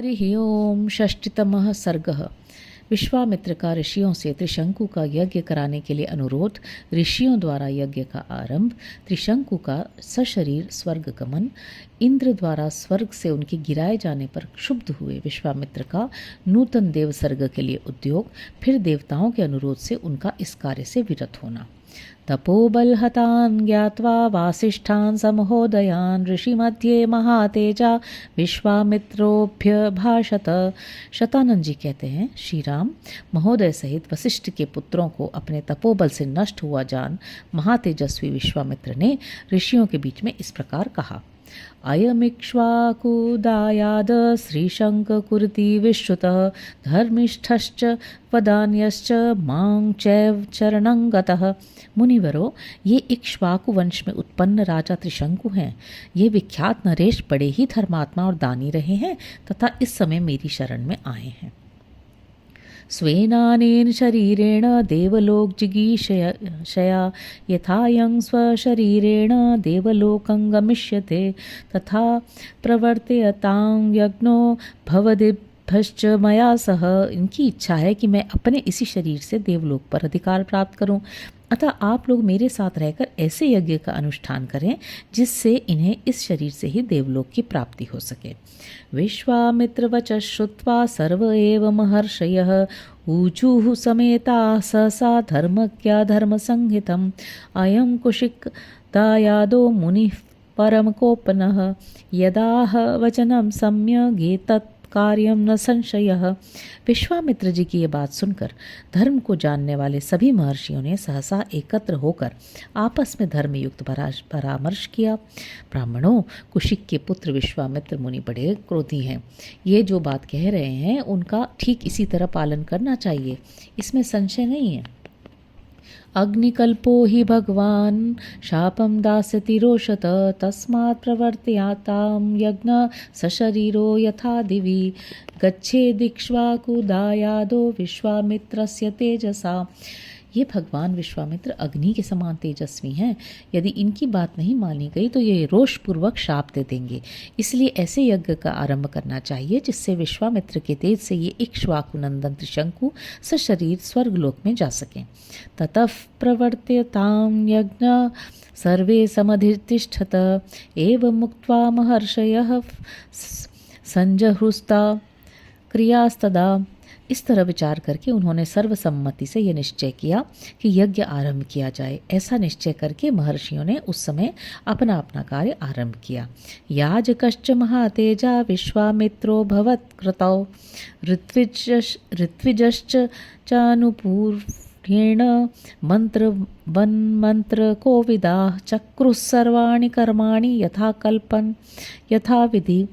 हरि ओम। षष्ठीतमः सर्गः। विश्वामित्र का ऋषियों से त्रिशंकु का यज्ञ कराने के लिए अनुरोध, ऋषियों द्वारा यज्ञ का आरंभ, त्रिशंकु का सशरीर स्वर्ग गमन, इंद्र द्वारा स्वर्ग से उनके गिराए जाने पर क्षुब्ध हुए विश्वामित्र का नूतन देव सर्ग के लिए उद्योग, फिर देवताओं के अनुरोध से उनका इस कार्य से विरत होना। तपोबलहतान् ज्ञात्वा वासिष्ठान् समहोदयान् ऋषिमध्ये महातेजा विश्वामित्रोऽभ्यभाषत। शतानंद जी कहते हैं, श्री राम महोदय सहित वशिष्ठ के पुत्रों को अपने तपोबल से नष्ट हुआ जान महातेजस्वी विश्वामित्र ने ऋषियों के बीच में इस प्रकार कहा। अयमिक्ष्वाकुदायाद श्रीशंककुरुति विश्रुतः धर्मिष्ठश्च वदान्यश्च मां चैव चरणं गतः। मुनिवरों, ये इक्ष्वाकु वंश में उत्पन्न राजा त्रिशंकु हैं। ये विख्यात नरेश बड़े ही धर्मात्मा और दानी रहे हैं तथा इस समय मेरी शरण में आए हैं। स्वेनानेन शरीरेण देवलोक जिगीषया यथायं स्वशरीरेण देवलोकं गमिष्यते तथा प्रवर्तयतां यज्ञो भवदिभ्यश्च मया सह। इनकी इच्छा है कि मैं अपने इसी शरीर से देवलोक पर अधिकार प्राप्त करूं, अतः आप लोग मेरे साथ रहकर ऐसे यज्ञ का अनुष्ठान करें जिससे इन्हें इस शरीर से ही देवलोक की प्राप्ति हो सके। विश्वामित्र वच श्रुत्वा सर्व एव महर्षयः ऊचुः समेताः सहसा धर्मज्ञा धर्मसंहितम्। अयं कुशिक दायादो मुनिः परमकोपनः यदाह वचनं सम्यग् एतत् कार्यम न संशयः। विश्वामित्र जी की ये बात सुनकर धर्म को जानने वाले सभी महर्षियों ने सहसा एकत्र होकर आपस में धर्मयुक्त परामर्श किया। ब्राह्मणों, कुशिक के पुत्र विश्वामित्र मुनि बड़े क्रोधी हैं। ये जो बात कह रहे हैं उनका ठीक इसी तरह पालन करना चाहिए, इसमें संशय नहीं है। अग्निकल्पो हि भगवान् शापं दास्यति रोषत तस्मात् प्रवर्तयातां यज्ञ सशरीरो यथा दिवि गच्छेदिक्ष्वाकुदायादो विश्वामित्रस्य तेजसा। ये भगवान विश्वामित्र अग्नि के समान तेजस्वी हैं। यदि इनकी बात नहीं मानी गई तो ये रोषपूर्वक शाप दे देंगे। इसलिए ऐसे यज्ञ का आरंभ करना चाहिए जिससे विश्वामित्र के तेज से ये इक्ष्वाकु नंदन त्रिशंकु सशरीर स्वर्गलोक में जा सकें। ततः प्रवर्त्यतां यज्ञ सर्वे समधितिष्ठत एवं मुक्त्वा महर्षयः संजहुस्ता क्रियास्तदा। इस तरह विचार करके उन्होंने सर्वसम्मति से यह निश्चय किया कि यज्ञ आरंभ किया जाए। ऐसा निश्चय करके महर्षियों ने उस समय अपना अपना कार्य आरंभ किया। याजकश्च महातेजा विश्वामित्रो भवत्कृतौ ऋत्विजश्च चानुपूर्वेण मंत्र कोविदाः चक्रुः सर्वाणि कर्माणि यथाकल्पं यथाविधि।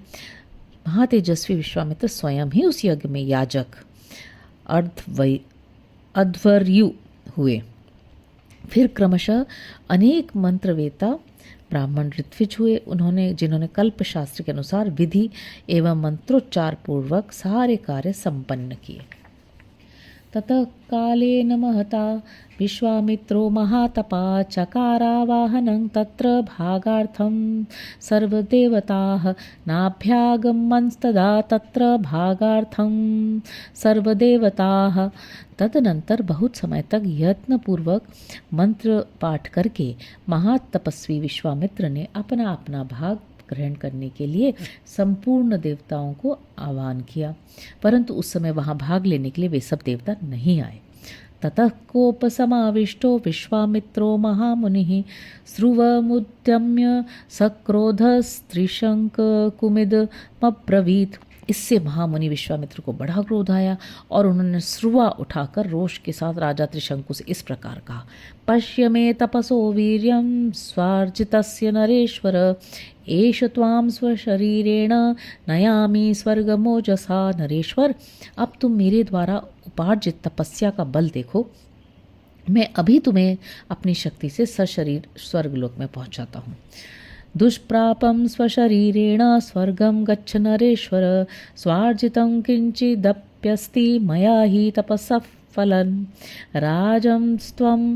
महातेजस्वी विश्वामित्र स्वयं ही उस यज्ञ में याजक अध्वर्यु हुए। फिर क्रमशः अनेक मंत्रवेता ब्राह्मण ऋत्विज हुए, जिन्होंने कल्प शास्त्र के अनुसार विधि एवं मंत्रोच्चार पूर्वक सारे कार्य संपन्न किए। ततः कालेन महता विश्वामित्रो महातपा चकारावाहनं तत्र भागार्थं सर्वदेवताः नाभ्यागमंस्तदा तत्र भागार्थं सर्वदेवताः। तदनंतर बहुत समय तक यत्नपूर्वक मंत्र पाठ करके महातपस्वी विश्वामित्र ने अपना अपना भाग ग्रहण करने के लिए संपूर्ण देवताओं को आह्वान किया, परंतु उस समय वहां भाग लेने के लिए वे सब देवता नहीं आए। ततः कोपसमाविष्टो विश्वामित्रो महामुनिः स्रुवमुद्यम्य सक्रोधस्त्रिशंकुमिदमब्रवीत्। इससे महामुनि विश्वामित्र को बड़ा क्रोध आया और उन्होंने स्रुवा उठाकर रोष के साथ राजा त्रिशंकु से इस प्रकार कहा। पश्य मे तपसो वीर्यं स्वार्जितस्य नरेश्वर एष त्वां स्वशरीरेण नयामि स्वर्गमोजसा। नरेश्वर, अब तुम मेरे द्वारा उपार्जित तपस्या का बल देखो। मैं अभी तुम्हें अपनी शक्ति से सशरीर स्वर्गलोक में पहुंचाता हूँ। दुष्प्रापं स्वशरीरेण स्वर्गं गच्छ नरेश्वर स्वार्जितं किंचिदप्येति किमप्यस्ति मया हि तपसः फलम् राजं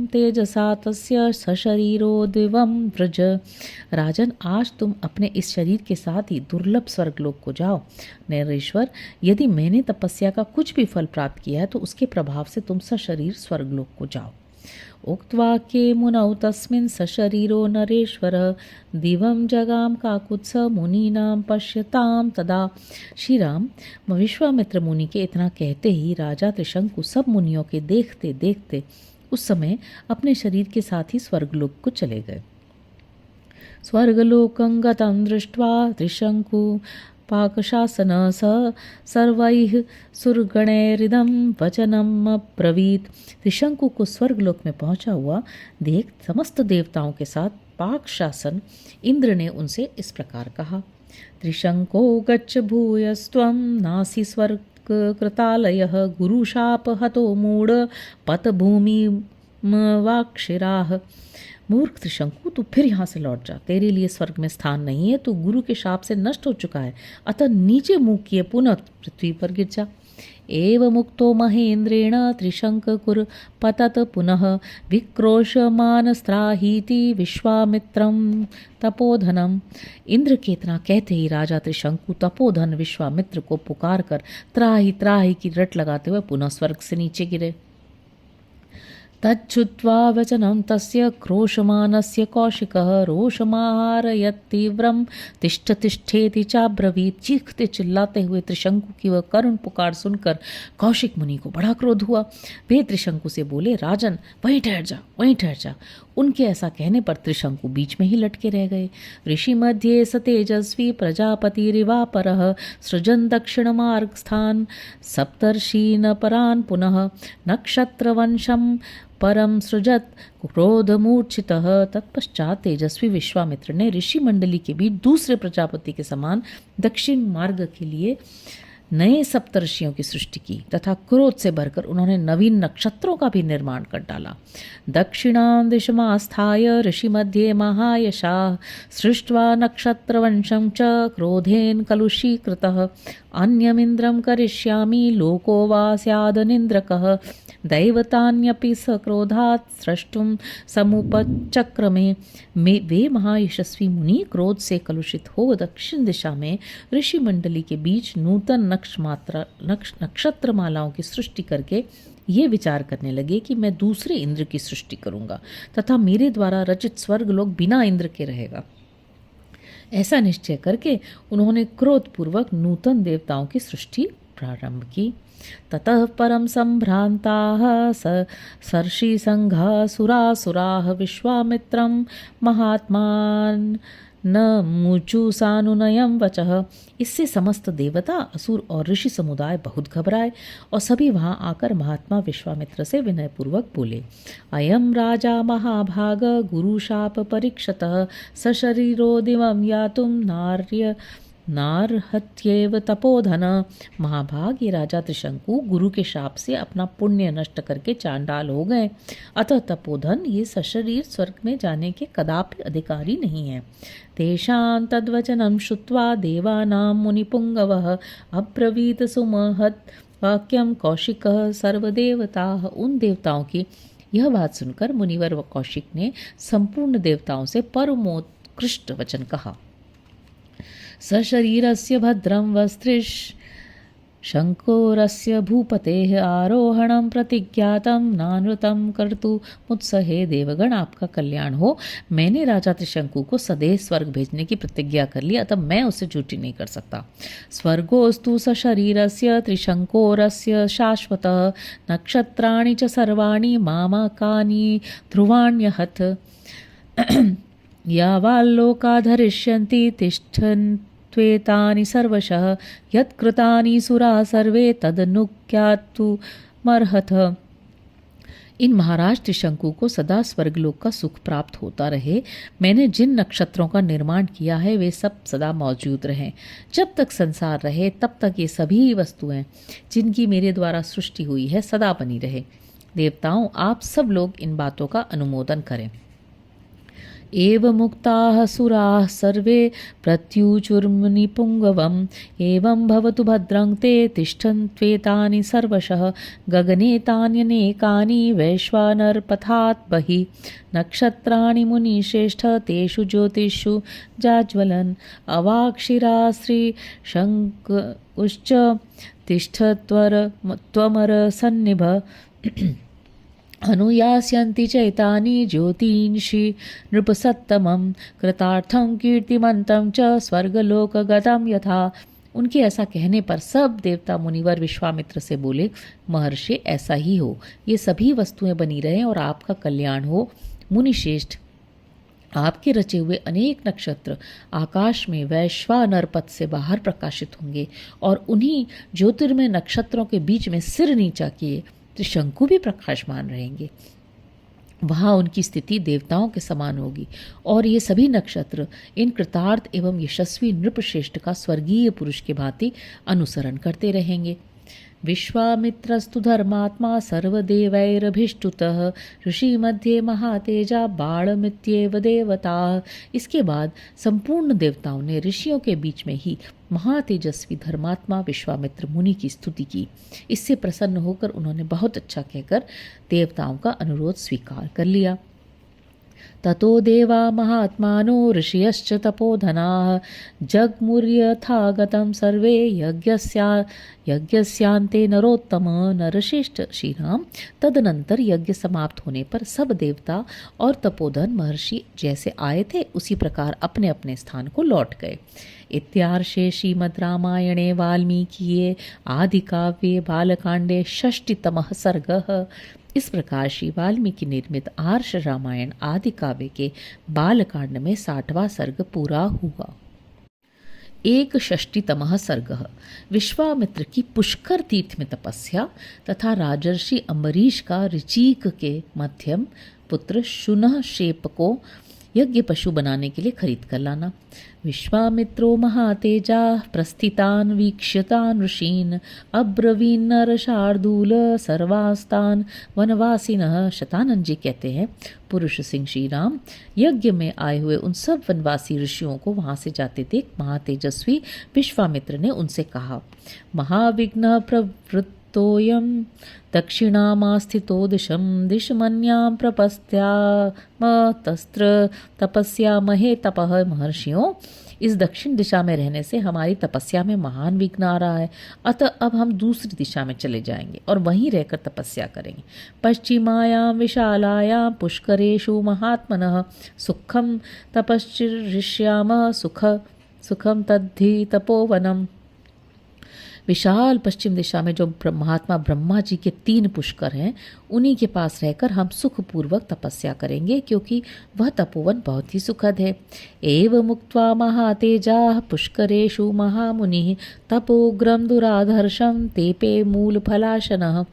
तेजसा तस्य सशरीरो दिवं व्रज। राजन, आज तुम अपने इस शरीर के साथ ही दुर्लभ स्वर्गलोक को जाओ। नरेश्वर, यदि मैंने तपस्या का कुछ भी फल प्राप्त किया है तो उसके प्रभाव से तुम सशरीर स्वर्गलोक को जाओ। उक्त्वाक्ये मुनौ तस्मिन् सशरीरो नरेश्वरः दिवं जगाम काकुत्स मुनीनां पश्यताम तदा। श्री राम, विश्वामित्र मुनि के इतना कहते ही राजा त्रिशंकु सब मुनियों के देखते देखते उस समय अपने शरीर के साथ ही स्वर्गलोक को चले गए। स्वर्गलोकं गतं दृष्ट्वा त्रिशंकु पाकशासन सर्वैः सुरगणैरिदं वचनम् अब्रवीत्। त्रिशंकु को स्वर्गलोक में पहुंचा हुआ देख समस्त देवताओं के साथ पाक शासन इंद्र ने उनसे इस प्रकार कहा। त्रिशंको गच्छ भूयस्त्वं नासि स्वर्ग कृतालयः गुरुशाप हतो मूढ़ पत भूमि वाक्षिराः। मूर्ख त्रिशंकु, तू फिर यहाँ से लौट जा, तेरे लिए स्वर्ग में स्थान नहीं है, तू गुरु के शाप से नष्ट हो चुका है, अतः नीचे मुँह किए पुनः पृथ्वी पर गिर जा। एव मुक्तो महेंद्रेण त्रिशंकुर पतत पुनः विक्रोशमानस्त्राहीति विश्वामित्रं तपोधनम। इंद्र के इतना कहते ही राजा त्रिशंकु तपोधन विश्वामित्र को पुकार कर त्राहि त्राहि की रट लगाते हुए पुनः स्वर्ग से नीचे गिरे। तच्छ्रुत्वा वचनं तस्य क्रोशमानस्य कौशिकः रोषमाहारयत्तीव्रं तिष्ठ तिष्ठेति चाब्रवीत्। चीखते चिल्लाते हुए त्रिशंकु की वह करुण पुकार सुनकर कौशिक मुनि को बड़ा क्रोध हुआ। वे त्रिशंकु से बोले, राजन वहीं ठहर जा, वहीं ठहर जा। उनके ऐसा कहने पर त्रिशंकु बीच में ही लटके रह गए। ऋषि मध्ये स तेजस्वी प्रजापतिरिवापरः सृजन दक्षिण मार्ग स्थान सप्तर्षीन् परान् पुनः नक्षत्रवंशं परम सृजत क्रोधमूर्छितः। तत्पश्चात तेजस्वी विश्वामित्र ने ऋषि मंडली के बीच दूसरे प्रजापति के समान दक्षिण मार्ग के लिए नए सप्तर्षियों की सृष्टि की तथा क्रोध से भरकर उन्होंने नवीन नक्षत्रों का भी निर्माण कर डाला। दक्षिणां दिशमास्थाय ऋषि मध्ये महायशाः सृष्ट्वा नक्षत्रवंशं च क्रोधेन कलुषीकृतः। अन्यमिन्द्रं करिष्यामि लोको वा स्यादनिन्द्रकः दैवतान्यपि सक्रोधात् स्रष्टुं समुपचक्रमे। वे महायशस्वी मुनि क्रोध से कलुषित हो दक्षिण दिशा में ऋषि मंडली के बीच नूतन नक्षत्र मालाओं की सृष्टि करके ये विचार करने लगे कि मैं दूसरे इंद्र की सृष्टि करूंगा तथा मेरे द्वारा रचित स्वर्गलोक बिना इंद्र के रहेगा। ऐसा निश्चय करके उन्होंने क्रोधपूर्वक नूतन देवताओं की सृष्टि प्रारंभ की। ततः परम संभ्रांताः सर्षिसंघा सुरासुराः विश्वामित्रं महात्मान न मुचु सानुनयम वचः। इससे समस्त देवता असुर और ऋषि समुदाय बहुत घबराए और सभी वहां आकर महात्मा विश्वामित्र से विनयपूर्वक बोले, अयम राजा महाभाग गुरुशाप परीक्षतः सशरीरो दिवं यातुं नार्हत्येव तपोधन। महाभाग, ये राजा त्रिशंकु गुरु के शाप से अपना पुण्य नष्ट करके चांडाल हो गए, अतः तपोधन ये सशरीर स्वर्ग में जाने के कदापि अधिकारी नहीं है। तेषां तद्वचनं श्रुत्वा देवानां मुनिपुंगवः अब्रवीत सुमहत् वाक्यम कौशिकः सर्वदेवताः। उन देवताओं की यह बात सुनकर मुनिवर व कौशिक ने संपूर्ण देवताओं से परमोत्कृष्ट वचन कहा। सशरीरस्य भद्रं वस्त्रिश शंकोरस्य भूपतेः आरोहणं प्रतिज्ञातं नानृतं कर्तुमुत्सहे। देवगण, आपका कल्याण हो। मैंने राजा त्रिशंकु को सदैव स्वर्ग भेजने की प्रतिज्ञा कर ली, अतः मैं उसे झूठी नहीं कर सकता। स्वर्गोस्तु सशरीरस्य त्रिशंकोरस्य शाश्वतः नक्षत्राणि च सर्वाणि मामकानि ध्रुवाण्यहत् यावाल्लोका धरिष्यन्ति तिष्ठन् त्वेतानि सर्वशः यत्कृतानि सुराः सर्वे तदनुज्ञातुमर्हथ। इन महाराज त्रिशंकु को सदा स्वर्गलोक का सुख प्राप्त होता रहे। मैंने जिन नक्षत्रों का निर्माण किया है वे सब सदा मौजूद रहें। जब तक संसार रहे तब तक ये सभी वस्तुएं जिनकी मेरे द्वारा सृष्टि हुई है सदा बनी रहे। देवताओं, आप सब लोग इन बातों का अनुमोदन करें। एवमुक्ताः सुराः सर्वे प्रत्युचुर्मुनिपुङ्गवम् एवं भवतु भद्रं ते तिष्ठन्त्वेतानि सर्वशः गगने तान्यनेकानि वैश्वानरपथात् बहिः नक्षत्राणि मुनिश्रेष्ठ तेषु ज्योतिषु जाज्वलन् अवाक्षिरा श्रीशङ्कुश्च तिष्ठत्वमरसन्निभ अनुयास्यन्ति चैतानि ज्योतींषि नृपसत्तमं कृतार्थं कीर्तिमन्तं च स्वर्गलोकगतं यथा। उनके ऐसा कहने पर सब देवता मुनिवर विश्वामित्र से बोले, महर्षि ऐसा ही हो, ये सभी वस्तुएं बनी रहें और आपका कल्याण हो। मुनिश्रेष्ठ, आपके रचे हुए अनेक नक्षत्र आकाश में वैश्वानर पथ से बाहर प्रकाशित होंगे और उन्हीं ज्योतिर्मय नक्षत्रों के बीच में सिर नीचा किए त्रिशंकु भी प्रकाशमान रहेंगे। वहाँ उनकी स्थिति देवताओं के समान होगी और ये सभी नक्षत्र इन कृतार्थ एवं यशस्वी नृपश्रेष्ठ का स्वर्गीय पुरुष के भांति अनुसरण करते रहेंगे। विश्वामित्रस्तु धर्मात्मा सर्वदेवैरभिष्टुतः ऋषि मध्ये महातेजा बाणमित्येव देवता। इसके बाद संपूर्ण देवताओं ने ऋषियों के बीच में ही महातेजस्वी धर्मात्मा विश्वामित्र मुनि की स्तुति की। इससे प्रसन्न होकर उन्होंने बहुत अच्छा कहकर देवताओं का अनुरोध स्वीकार कर लिया। ततो देवा महात्मानो ऋषयश्च तपोधनाः जग्मुर्यथागतं सर्वे यज्ञस्यान्ते नरोत्तम नरश्रेष्ठ श्रीराम। तदनंतर यज्ञ समाप्त होने पर सब देवता और तपोधन महर्षि जैसे आए थे उसी प्रकार अपने अपने स्थान को लौट गए। इत्यार्षे श्रीमद् रामायणे वाल्मीकिये आदिकाव्ये बालकांडे षष्टितमः सर्गः। इस प्रकार श्री वाल्मीकि निर्मित आर्ष रामायण आदि काव्य के बालकांड में 60वां सर्ग पूरा हुआ। 61तमः सर्गः। विश्वामित्र की पुष्कर तीर्थ में तपस्या तथा राजर्षि अम्बरीश का ऋचीक के मध्यम पुत्र शुनःशेप को यज्ञ पशु बनाने के लिए खरीद कर लाना। विश्वामित्रो महातेजा प्रस्थितान वीक्ष्यतान ऋषीन् अब्रवीन्नरशार्दूल सर्वास्तान वनवासिनः। शतानंद जी कहते हैं, पुरुष सिंह श्री राम यज्ञ में आए हुए उन सब वनवासी ऋषियों को वहां से जाते देख महातेजस्वी विश्वामित्र ने उनसे कहा, महाविघ्न प्रवृत्तोऽयं दक्षिणामास्थितो दिशं दिशमन्यां प्रपस्त्यामतस्त्र तपस्यामहे तपः। महर्षियों, इस दक्षिण दिशा में रहने से हमारी तपस्या में महान विघ्न आ रहा है, अतः अब हम दूसरी दिशा में चले जाएंगे और वहीं रहकर तपस्या करेंगे। पश्चिमायां विशालायां पुष्करेषु महात्मनः सुखम तपश्चिरिष्यामः सुखम तद्धि तपोवनम। विशाल पश्चिम दिशा में जो महात्मा ब्रह्मा जी के 3 पुष्कर हैं, उन्हीं के पास रहकर हम सुखपूर्वक तपस्या करेंगे, क्योंकि वह तपोवन बहुत ही सुखद है। एवं मुक्त्वा महातेजाः पुष्करेषु महामुनिः तपोग्रम दुराधर्षम तेपे मूलफलाशनः।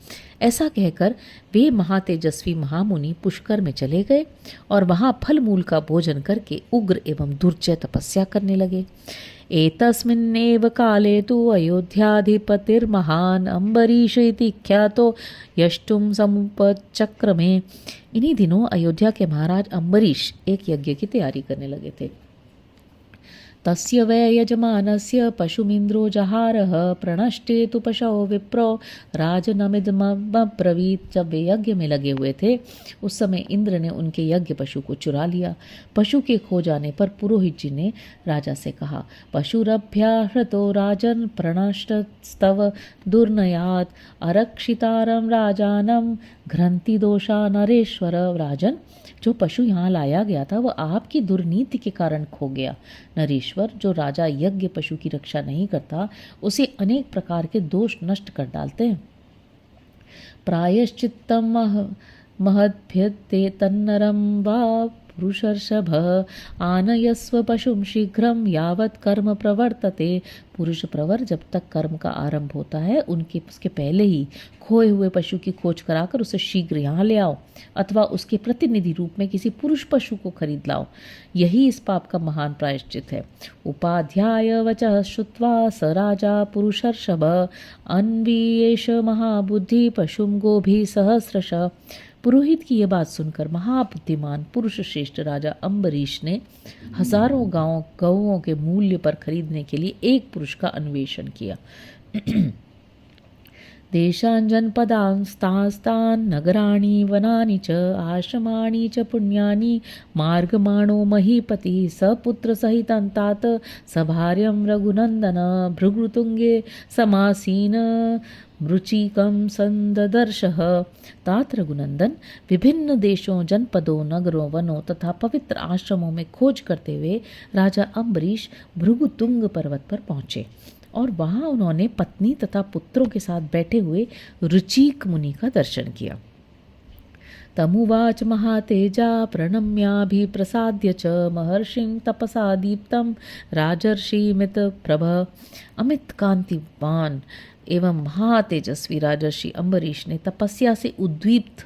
ऐसा कहकर वे महातेजस्वी महामुनि पुष्कर में चले गए और वहाँ फल मूल का भोजन करके उग्र एवं दुर्जय तपस्या करने लगे। एतस्मिन्नेव काले तु अयोध्याधिपतिर्महान् अम्बरीष इति ख्यातो यष्टुं समुपचक्रमे। इन्हीं दिनों अयोध्या के महाराज अम्बरीश एक यज्ञ की तैयारी करने लगे थे। तस्य वै यजमानस्य पशुमिन्द्रो जहारः प्रणष्टे तु पशो विप्रो राजनमिदमब्रवीत्। जब वे यज्ञ में लगे हुए थे उस समय इंद्र ने उनके यज्ञ पशु को चुरा लिया। पशु के खो जाने पर पुरोहित जी ने राजा से कहा, पशुरभ्याहृतो राजन् प्रणष्टस्तव दुर्नयात् अरक्षितारं राजानं घ्रन्ति दोषा नरेश्वर। राजन, जो पशु यहाँ लाया गया था वह आपकी दुर्नीति के कारण खो गया। नरेश्वर, जो राजा यज्ञ पशु की रक्षा नहीं करता उसे अनेक प्रकार के दोष नष्ट कर डालते हैं। प्रायश्चित्तम महद्भ्यते तन्नरम वा पुरुषर्षभः आनयस्व पशुम शीघ्रम यावत् कर्म प्रवर्तते। पुरुष प्रवर, जब तक कर्म का आरंभ होता है उसके पहले ही खोए हुए पशु की खोज कराकर उसे शीघ्र यहाँ ले आओ, अथवा उसके प्रतिनिधि रूप में किसी पुरुष पशु को खरीद लाओ। यही इस पाप का महान प्रायश्चित है। उपाध्याय वचः श्रुत्वा स राजा पुरुषर्षभ अन्वीयेष महाबुद्धि पशुम गोभी सहस्रश। पुरोहित की यह बात सुनकर महाबुद्धिमान पुरुष श्रेष्ठ राजा अम्बरीश ने हजारों गौओं के मूल्य पर खरीदने के लिए एक पुरुष का अन्वेषण किया। देशान् जनपदान् स्तास्तान् नगराणि वनानि च आश्रमाणि च पुण्यानि मार्गमाणो महीपतिः सपुत्रसहितं तात सभार्यं रघुनन्दन भृगुतुङ्गे समासीन रुचिकं संददर्शः। तात रघुनंदन विभिन्न देशों, जनपदों, नगरों, वनों तथा पवित्र आश्रमों में खोज करते हुए राजा अम्बरीश भृगुतुंग पर्वत पर पहुँचे और वहाँ उन्होंने पत्नी तथा पुत्रों के साथ बैठे हुए रुचिक मुनि का दर्शन किया। तमुवाच महातेजा प्रणम्याभिप्रसाद्य च महर्षिं तपसा दीप्तं राजर्षिमित प्रभ। अमित कांतिवान एवं महातेजस्वी राजर्षि अम्बरीश ने तपस्या से उद्दीप्त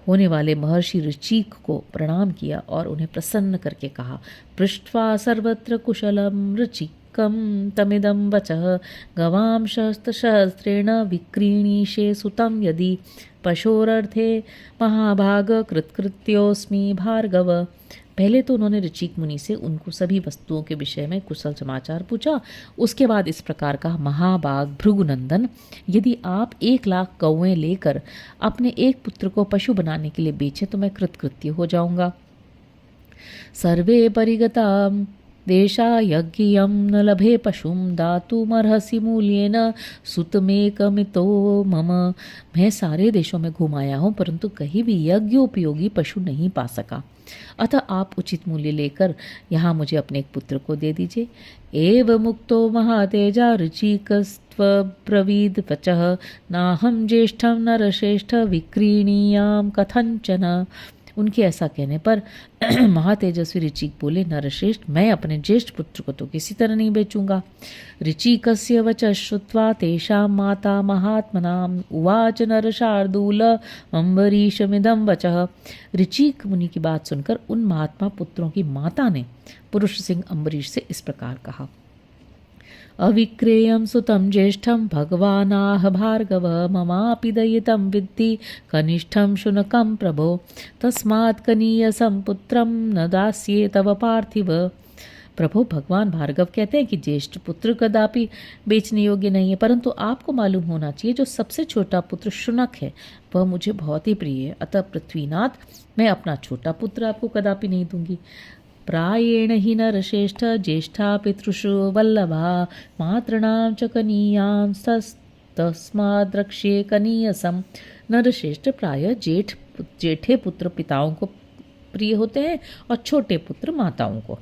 होने वाले महर्षि ऋचिक को प्रणाम किया और उन्हें प्रसन्न करके कहा, पृष्ट्वा सर्वत्र कुशलम ऋचिकं तमिदं वचः गवां सहस्रेण विक्रीणीषे सुतं यदि पशोरर्थे महाभाग कृतकृत्योऽस्मि भार्गव। पहले तो उन्होंने ऋचिक मुनि से उनको सभी वस्तुओं के विषय में कुशल समाचार पूछा। उसके बाद इस प्रकार कहा, महाभाग भृगुनंदन, यदि आप 1,00,000 गौएं लेकर अपने एक पुत्र को पशु बनाने के लिए बेचे तो मैं कृतकृत्य हो जाऊंगा। सर्वे परिगता देशा यज्ञियं न लभे पशुं दातुमर्हसि मूल्येन सुतमेकमितो मम। मैं सारे देशों में घूम आया हूँ परंतु कहीं भी यज्ञोपयोगी पशु नहीं पा सका, अतः आप उचित मूल्य लेकर यहाँ मुझे अपने एक पुत्र को दे दीजिए। एव मुक्तो महातेजा ऋचिकस्त्वब्रवीद वचः नाहं ज्येष्ठं नरश्रेष्ठ विक्रीणीयां कथंचन। उनके ऐसा कहने पर महातेजस्वी ऋचिक बोले, नरश्रेष्ठ, मैं अपने ज्येष्ठ पुत्र को तो किसी तरह नहीं बेचूंगा। ऋचिकस्य वचः श्रुत्वा तेषां माता महात्मनाम् उवाच नरशार्दूल अम्बरीशमिदं वचः। ऋचिक मुनि की बात सुनकर उन महात्मा पुत्रों की माता ने पुरुष सिंह अम्बरीश से इस प्रकार कहा, अविक्रेयं सुतं ज्येष्ठं भगवानाह भार्गव ममापि दयितं विद्धि कनिष्ठं शुनकं प्रभो तस्मात् कनीयसं पुत्रं न दास्ये तव पार्थिव। प्रभु, भगवान भार्गव कहते हैं कि ज्येष्ठ पुत्र कदापि बेचने योग्य नहीं है, परंतु आपको मालूम होना चाहिए जो सबसे छोटा पुत्र शुनक है वह मुझे बहुत ही प्रिय है, अतः पृथ्वीनाथ, मैं अपना छोटा पुत्र आपको कदापि नहीं दूंगी। प्रायेण हि नरश्रेष्ठ ज्येष्ठा पितृषु वल्लभा मातॄणां च कनीयां तस्माद्रक्ष्ये कनीयसम। नरश्रेष्ठ प्राय जेठे पुत्र पिताओं को प्रिय होते हैं और छोटे पुत्र माताओं को,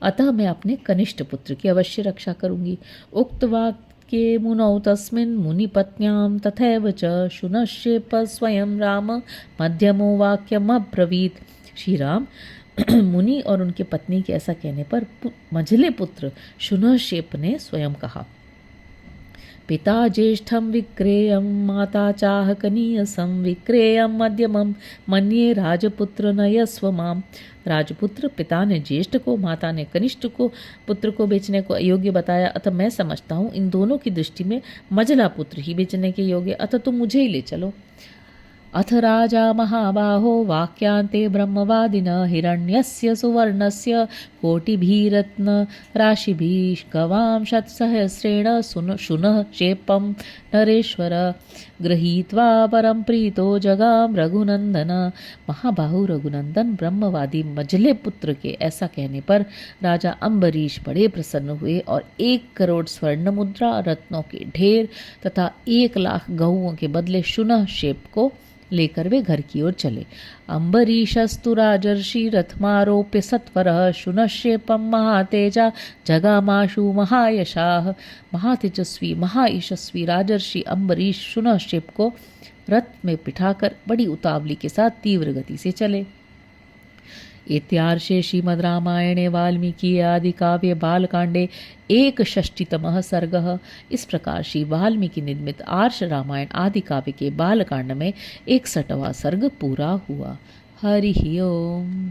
अतः मैं अपने कनिष्ठ पुत्र की अवश्य रक्षा करूंगी। उक्तवाक्ये मुनौ तस्मिन् मुनिपत्न्यां तथैव च शुनश्चेप स्वयं राम मध्यमो वाक्यम अब्रवीत। श्री राम मुनि और उनके पत्नी के ऐसा कहने पर मझले पुत्र शुनश्चेप ने स्वयं कहा, पिता ज्येष्ठं विक्रेयं माता चाह कनीयसं विक्रेयं मध्यमं मन्ये राजपुत्र नयस्व माम। राजपुत्र, पिता ने ज्येष्ठ को, माता ने कनिष्ठ को पुत्र को बेचने को अयोग्य बताया, अतः मैं समझता हूँ इन दोनों की दृष्टि में मझला पुत्र ही बेचने के योग्य, अतः तुम मुझे ही ले चलो। अथ राजा महाबाहो वाक्यांते ब्रह्मवादिनः हिरण्यस्य सुवर्णस्य कोटिभिरत्न राशिभिः गवां शतसहस्रेण शुनः क्षेपं नरेश्वर गृहीत्वा परम प्रीतो जगाम रघुनंदन। महाबाहु रघुनंदन ब्रह्मवादी मझले पुत्र के ऐसा कहने पर राजा अम्बरीश बड़े प्रसन्न हुए और 1 करोड़ स्वर्ण मुद्रा, रत्नों के ढेर तथा 1,00,000 गहुओं के बदले शुनः क्षेप को लेकर वे घर की ओर चले। अम्बरीशस्तु राजर्षि रथमारोप्य सत्वरः शुनश्चेपं महातेजा जगामाशु महायशाः। महातेजस्वी महायशस्वी राजर्षि अम्बरीश शुनश्चेप को रथ में बिठाकर बड़ी उतावली के साथ तीव्र गति से चले। इत्यार्षे श्रीमद् रामायणे वाल्मीकि आदि काव्य बालकांडे 61तमः सर्गः। इस प्रकार श्री वाल्मीकि निर्मित आर्ष रामायण आदि काव्य के बालकांड में 61वां सर्ग पूरा हुआ। हरि ओम।